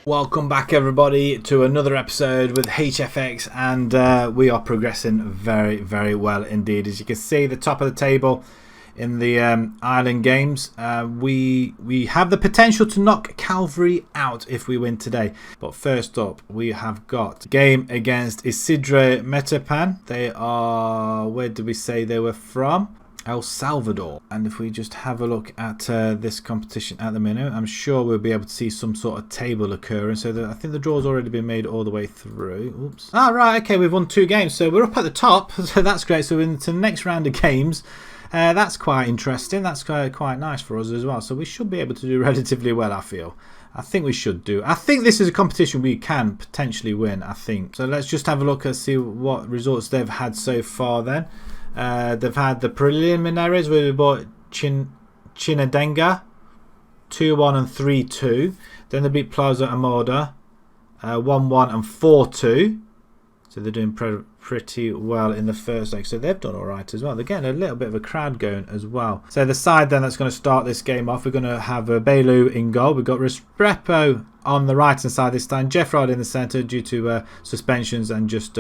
Welcome back everybody to another episode with HFX, and we are progressing very well indeed. As you can see, the top of the table in the Island games, we have the potential to knock Calvary out if we win today. But first up, we have got a game against Isidre Metapan. They are, where did we say they were from? El Salvador. And if we just have a look at this competition at the minute, I'm sure we'll be able to see some sort of table occurring. So I think the draw's already been made all the way through. Oops. Ah, right, okay, we've won 2 games, so we're up at the top. So that's great. So into the next round of games, that's quite interesting. That's quite nice for us as well. So we should be able to do relatively well, I feel. I think we should do. I think this is a competition we can potentially win, I think. So let's just have a look and see what results they've had so far then. They've had the preliminaries where we bought Chinadenga 2-1 and 3-2. Then they beat Plaza Amoda 1-1 and 4-2. So they're doing pretty well in the first leg. So they've done alright as well. They're getting a little bit of a crowd going as well. So the side then that's going to start this game off, we're going to have Bailu in goal. We've got Restrepo on the right hand side this time. Jeffrod in the centre due to suspensions and just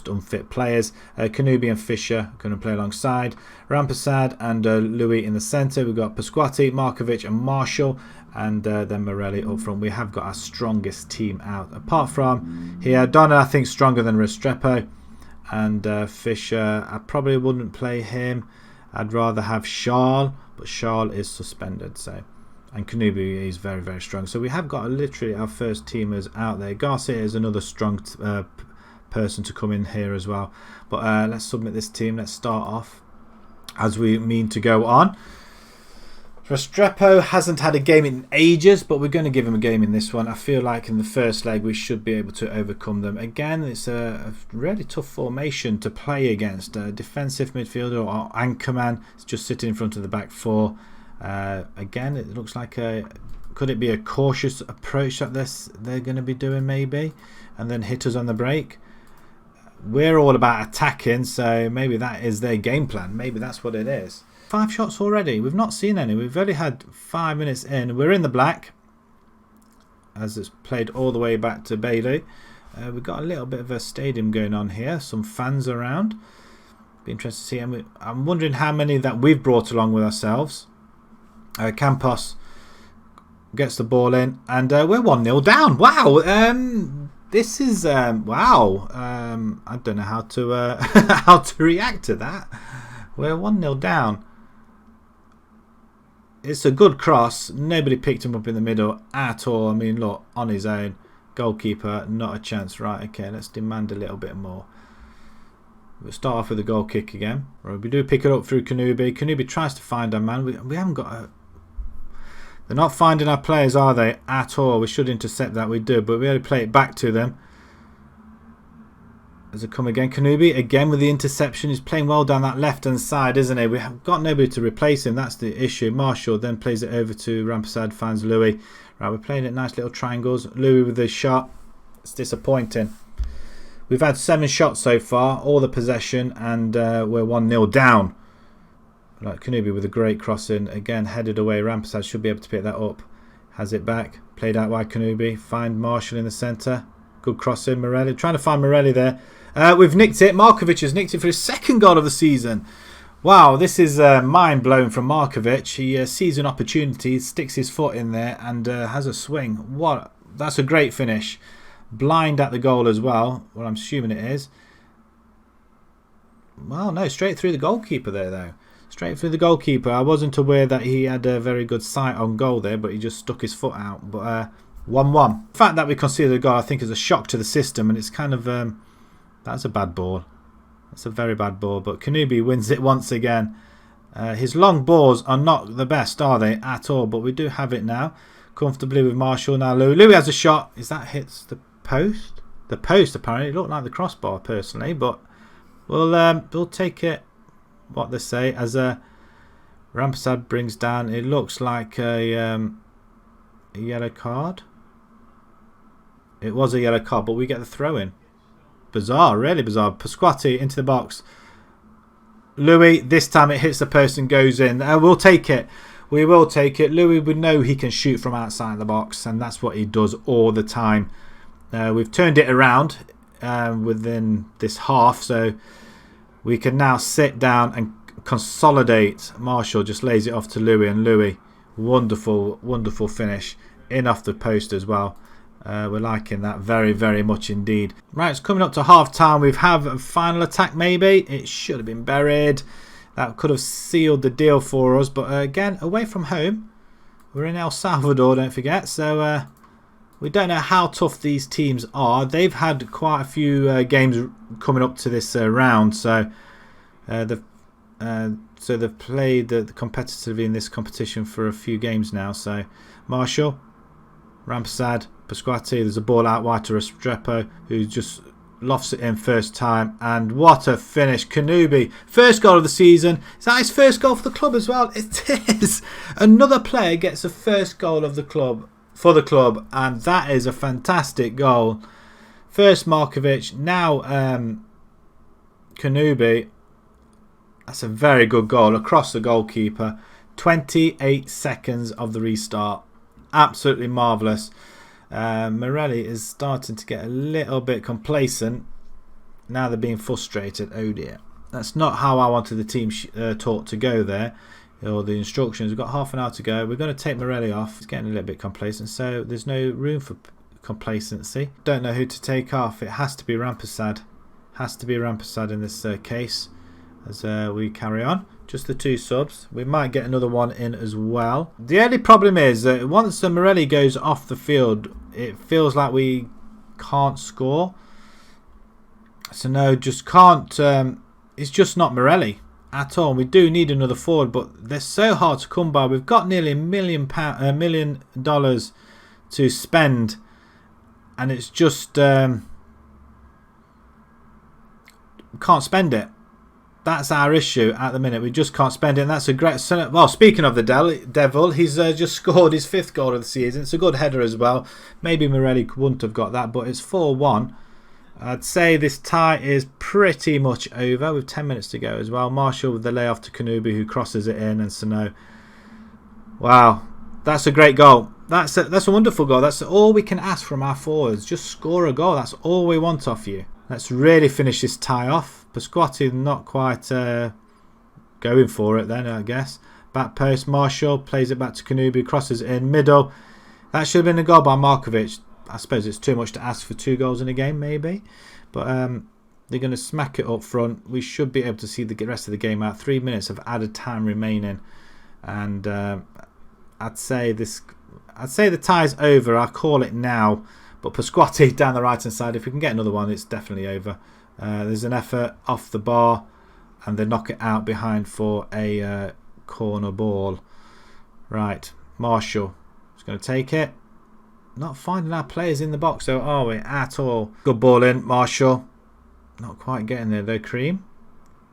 unfit players. Kanubi and Fisher are going to play alongside. Rampasad and Louis in the centre. We've got Pasquati, Markovic and Marshall. And then Morelli up front. We have got our strongest team out. Apart from here, Donna I think stronger than Restrepo. And Fisher, I probably wouldn't play him. I'd rather have Charles, but Charles is suspended. So, and Kanubi is very strong. So we have got literally our first teamers out there. Garcia is another strong person to come in here as well. But let's submit this team. Let's start off as we mean to go on. Restrepo hasn't had a game in ages, but we're going to give him a game in this one. I feel like in the first leg we should be able to overcome them. Again, it's a really tough formation to play against. A defensive midfielder or anchorman is just sitting in front of the back four. Again, it looks like could it be a cautious approach that they're going to be doing maybe, and then hit us on the break. We're all about attacking, so maybe that is their game plan. Maybe that's what it is. 5 shots already. We've not seen any. We've only had 5 minutes in. We're in the black, as it's played all the way back to Bailey. We've got a little bit of a stadium going on here. Some fans around. Be interested to see. And I'm wondering how many that we've brought along with ourselves. Campos gets the ball in, and we're 1-0 down. Wow. This is wow. I don't know how to how to react to that. We're 1-0 down. It's a good cross. Nobody picked him up in the middle at all. I mean, look, on his own. Goalkeeper, not a chance. Right, okay, let's demand a little bit more. We'll start off with a goal kick again. Right, we do pick it up through Kanubi. Kanubi tries to find our man. We haven't got a... They're not finding our players, are they? At all. We should intercept that. We do, but we only play it back to them. As it come again, Kanubi again with the interception. He's playing well down that left hand side, isn't he? We have got nobody to replace him. That's the issue. Marshall then plays it over to Rampasad, finds Louis. Right, we're playing it nice little triangles. Louis with the shot. It's disappointing. We've had 7 shots so far, all the possession, and we're 1-0 down. Right, Kanubi with a great crossing again, headed away. Rampasad should be able to pick that up. Has it back, played out by Kanubi. Find Marshall in the centre. Good crossing. Morelli trying to find Morelli there. We've nicked it. Markovic has nicked it for his 2nd goal of the season. Wow, this is mind-blowing from Markovic. He sees an opportunity, sticks his foot in there and has a swing. What? That's a great finish. Blind at the goal as well. Well, I'm assuming it is. Well, no, straight through the goalkeeper there, though. Straight through the goalkeeper. I wasn't aware that he had a very good sight on goal there, but he just stuck his foot out. But 1-1. The fact that we conceded a goal, I think, is a shock to the system, and it's kind of... that's a bad ball. That's a very bad ball. But Kanubi wins it once again. His long balls are not the best, are they? At all. But we do have it now. Comfortably with Marshall. Now Louis has a shot. Is that hits the post? The post, apparently. It looked like the crossbar, personally. But we'll take it, what they say, as a Rampasad brings down. It looks like a yellow card. It was a yellow card, but we get the throw in. Bizarre, really bizarre. Pasquati into the box. Louis, this time it hits the post and goes in. We'll take it. we will take it. Louis, we know he can shoot from outside the box, and that's what he does all the time. We've turned it around within this half, so we can now sit down and consolidate. Marshall just lays it off to Louis, and Louis, wonderful, wonderful finish in off the post as well. We're liking that very, very much indeed. Right, it's coming up to half time. We have a final attack maybe. It should have been buried. That could have sealed the deal for us. But again, away from home. We're in El Salvador, don't forget. So we don't know how tough these teams are. They've had quite a few games coming up to this round. So they've played competitively in this competition for a few games now. So Marshall, Rampersad, Pasquati, there's a ball out wide to Restrepo, who just lofts it in first time. And what a finish. Kanubi, first goal of the season. Is that his first goal for the club as well? It is. Another player gets the first goal of the club for the club, and that is a fantastic goal. First Markovic, now Kanubi. That's a very good goal across the goalkeeper. 28 seconds of the restart. Absolutely marvellous. Morelli is starting to get a little bit complacent. Now they're being frustrated. Oh dear. That's not how I wanted the team taught to go there. Or the instructions. We've got half an hour to go. We're going to take Morelli off. He's getting a little bit complacent. So there's no room for complacency. Don't know who to take off. It has to be Rampersad. Has to be Rampersad in this case. As we carry on. Just the two subs. We might get another one in as well. The only problem is that once Morelli goes off the field, it feels like we can't score. So no, just can't. It's just not Morelli at all. We do need another forward, but they're so hard to come by. We've got nearly $1 million to spend, and it's just can't spend it. That's our issue at the minute. We just can't spend it, and that's a great... Well, speaking of the Devil, he's just scored his 5th goal of the season. It's a good header as well. Maybe Morelli wouldn't have got that, but it's 4-1. I'd say this tie is pretty much over with 10 minutes to go as well. Marshall with the layoff to Kanubi, who crosses it in, and Sano. Wow, that's a great goal. That's a wonderful goal. That's all we can ask from our forwards. Just score a goal. That's all we want off you. Let's really finish this tie off. Pasquati not quite going for it then, I guess. Back post, Marshall plays it back to Kanubi, crosses it in middle. That should have been a goal by Markovic. I suppose it's too much to ask for 2 goals in a game, maybe. But they're going to smack it up front. We should be able to see the rest of the game out. 3 minutes of added time remaining, and I'd say the tie's over. I'll call it now. But Pasquati down the right hand side. If we can get another one, it's definitely over. There's an effort off the bar, and they knock it out behind for a corner ball. Right, Marshall is going to take it. Not finding our players in the box, though, are we? At all. Good ball in, Marshall. Not quite getting there, though, Cream.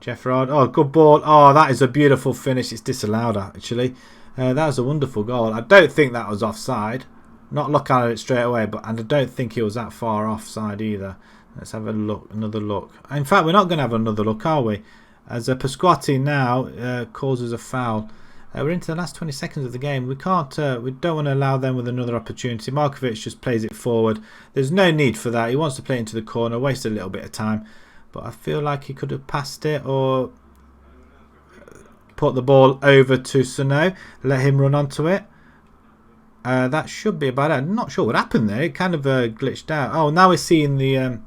Jeffrard. Oh, good ball. Oh, that is a beautiful finish. It's disallowed, actually. That was a wonderful goal. I don't think that was offside. Not looking at it straight away, and I don't think he was that far offside either. Let's have a look, another look. In fact, we're not going to have another look, are we? As Pasquati now causes a foul. We're into the last 20 seconds of the game. We can't. We don't want to allow them with another opportunity. Markovic just plays it forward. There's no need for that. He wants to play into the corner, waste a little bit of time. But I feel like he could have passed it or put the ball over to Sano. Let him run onto it. That should be about it. I'm not sure what happened there. It kind of glitched out. Oh, now we're seeing the...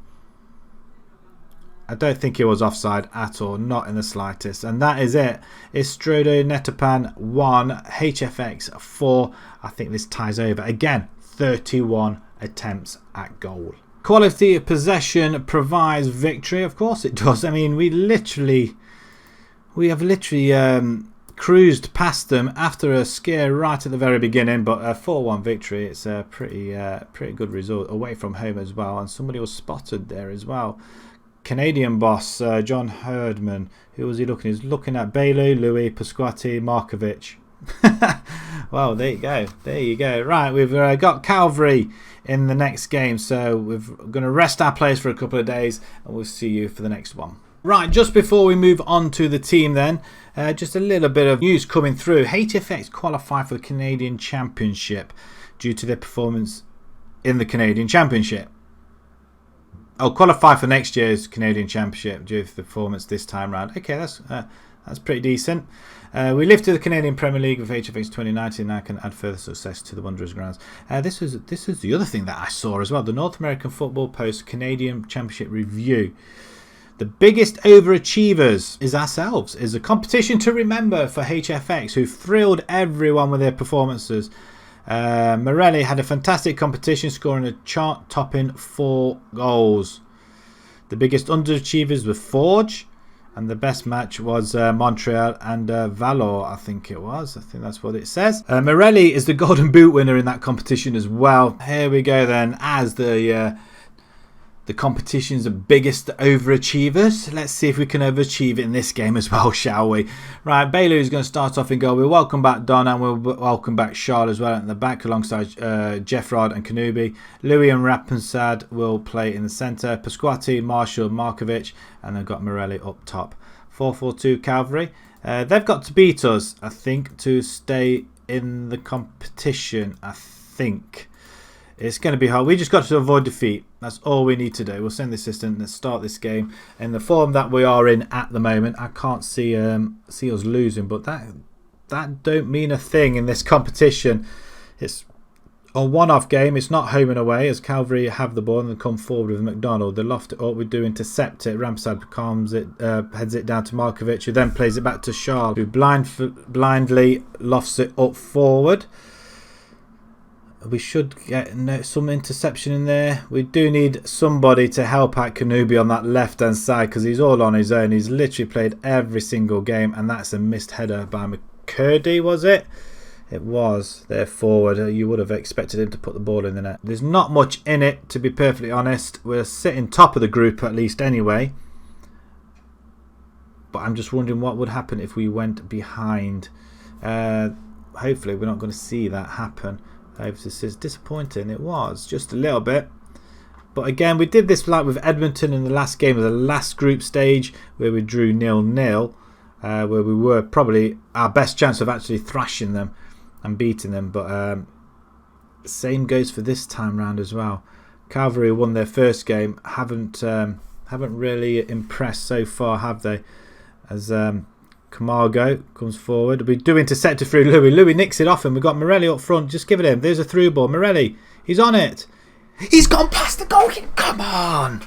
I don't think it was offside at all. Not in the slightest. And that is it. Istrodo Netapan 1. HFX 4. I think this ties over. Again, 31 attempts at goal. Quality of possession provides victory. Of course it does. I mean, we have literally cruised past them after a scare right at the very beginning, but a 4-1 victory. It's a pretty good result away from home as well, and somebody was spotted there as well. Canadian boss John Herdman. Who was he looking? He's looking at Bailey, Louis, Pasquati, Markovic. Well, there you go. Right, we've got Calvary in the next game, so we're going to rest our players for a couple of days, and we'll see you for the next one. Right, just before we move on to the team then, just a little bit of news coming through. HFX qualified for the Canadian Championship due to their performance in the Canadian Championship. Oh, qualify for next year's Canadian Championship due to the performance this time round. Okay, that's pretty decent. We lifted the Canadian Premier League with HFX 2019 and can add further success to the Wanderers grounds. This is the other thing that I saw as well. The North American Football Post Canadian Championship Review. The biggest overachievers is ourselves. Is a competition to remember for HFX, who thrilled everyone with their performances. Morelli had a fantastic competition, scoring a chart-topping 4 goals. The biggest underachievers were Forge, and the best match was Montreal and Valor, I think it was. I think that's what it says. Morelli is the Golden Boot winner in that competition as well. Here we go then, as the competition's biggest overachievers. Let's see if we can overachieve in this game as well, shall we? Right, Baylor is going to start off in goal. We'll welcome back Don and we'll welcome back Charles as well at the back alongside Jeff Rod and Kanubi. Louis and Rapensad will play in the centre. Pasquati, Marshall, Markovic, and they've got Morelli up top. 4-4-2 Calvary. They've got to beat us, I think, to stay in the competition, I think. It's going to be hard. We just got to avoid defeat. That's all we need to do. We'll send the assistant. Let's start this game in the form that we are in at the moment. I can't see us losing, but that don't mean a thing in this competition. It's a one-off game. It's not home and away, as Calvary have the ball and they come forward with McDonald. They loft it up. We do intercept it. Ramsad calms it, heads it down to Markovic, who then plays it back to Charles, who blindly lofts it up forward. We should get some interception in there. We do need somebody to help out Kanubi on that left-hand side because he's all on his own. He's literally played every single game, and that's a missed header by McCurdy, was it? It was. There forward. You would have expected him to put the ball in the net. There's not much in it, to be perfectly honest. We're sitting top of the group at least anyway. But I'm just wondering what would happen if we went behind. Hopefully we're not going to see that happen. This is disappointing. It was just a little bit, but again we did this like with Edmonton in the last game of the last group stage where we drew 0-0, where we were probably our best chance of actually thrashing them and beating them. But same goes for this time round as well. Calvary won their first game, haven't really impressed so far, have they? As Camargo comes forward. We do intercept it through Louis. Louis nicks it off him. We've got Morelli up front. Just give it him. There's a through ball. Morelli, he's on it. He's gone past the goalkeeper. Come on.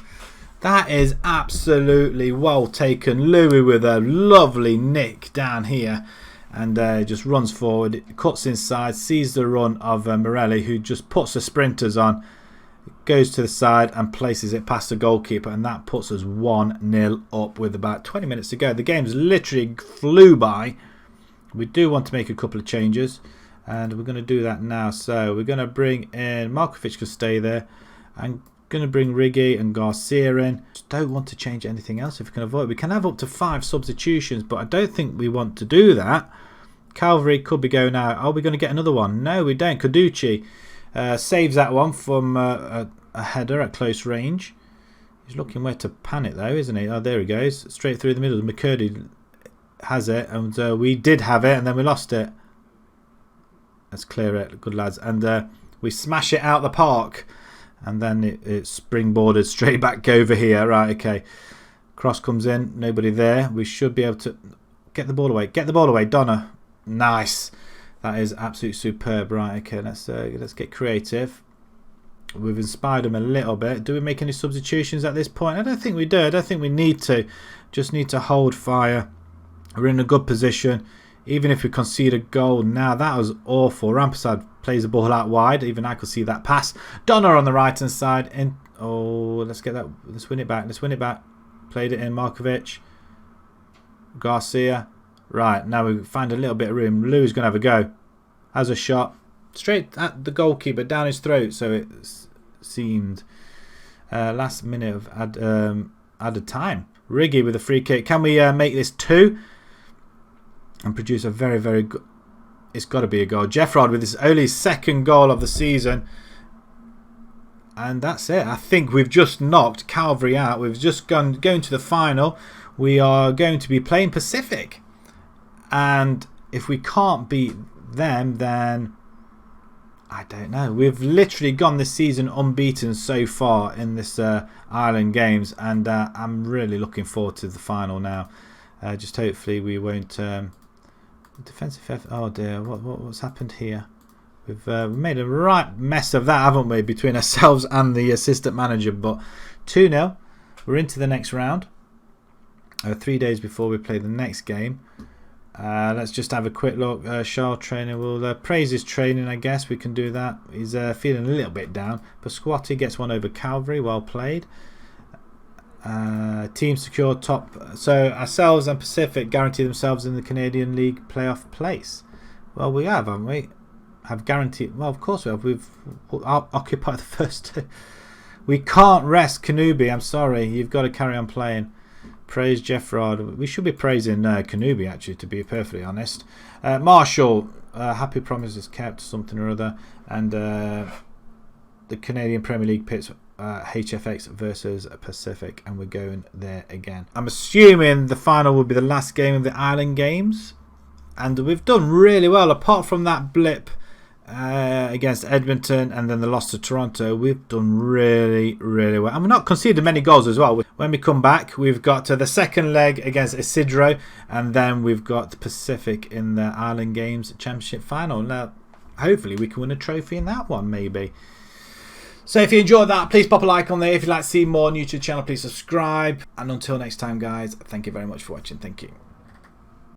That is absolutely well taken. Louis with a lovely nick down here. And just runs forward. Cuts inside. Sees the run of Morelli, who just puts the sprinters on. Goes to the side and places it past the goalkeeper, and that puts us 1-0 up with about 20 minutes to go. The game's literally flew by. We do want to make a couple of changes, and we're going to do that now. So we're going to bring in Markovic, to stay there. I'm going to bring Riggy and Garcia in. Just don't want to change anything else if we can avoid it. We can have up to 5 substitutions, but I don't think we want to do that. Calvary could be going out. Are we going to get another one? No, we don't. Caducci saves that one from a header at close range. He's looking where to pan it though, isn't he? Oh, there he goes. Straight through the middle. McCurdy has it, and we did have it, and then we lost it. Let's clear it. Good lads. And we smash it out the park, and then it springboarded straight back over here. Right, okay. Cross comes in. Nobody there. We should be able to get the ball away. Get the ball away, Donna. Nice. That is absolutely superb. Right, okay, let's get creative. We've inspired them a little bit. Do we make any substitutions at this point? I don't think we do. I don't think we need to. Just need to hold fire. We're in a good position. Even if we concede a goal now, that was awful. Rampersad plays the ball out wide. Even I could see that pass. Donna on the right hand side. Let's get that. Let's win it back. Let's win it back. Played it in. Markovic. Garcia. Right, now we find a little bit of room. Lou's going to have a go. Has a shot. Straight at the goalkeeper, down his throat, so it seemed. Last minute of added time. Riggy with a free kick. Can we make this 2? And produce a very, very good... It's got to be a goal. Jeff Rod with his only second goal of the season. And that's it. I think we've just knocked Calvary out. We've just going to the final. We are going to be playing Pacific. And if we can't beat them, then I don't know. We've literally gone this season unbeaten so far in this Ireland games. And I'm really looking forward to the final now. Just hopefully we won't... defensive... Oh dear, what's happened here? We've made a right mess of that, haven't we, between ourselves and the assistant manager. But 2-0. We're into the next round. 3 days before we play the next game. Let's just have a quick look. Charles trainer will praise his training, I guess. We can do that. He's feeling a little bit down. But Squatty gets one over Calvary. Well played. Team secure top. So ourselves and Pacific guarantee themselves in the Canadian League playoff place. Well, we have, haven't we? Have guaranteed. Well, of course we have. We've occupied the first two. We can't rest Kanubi. I'm sorry. You've got to carry on playing. Praise Jeff Rod. We should be praising Kanubi, actually, to be perfectly honest. Marshall. Happy promises kept. Something or other. And the Canadian Premier League pits HFX versus Pacific. And we're going there again. I'm assuming the final will be the last game of the Ireland games. And we've done really well. Apart from that blip against Edmonton and then the loss to Toronto, we've done really, really well. And we're not conceded many goals as well. When we come back, we've got the second leg against Isidro, and then we've got Pacific in the Ireland Games Championship final. Now, hopefully we can win a trophy in that one, maybe. So if you enjoyed that, please pop a like on there. If you'd like to see more new to the channel, please subscribe. And until next time, guys, thank you very much for watching. Thank you.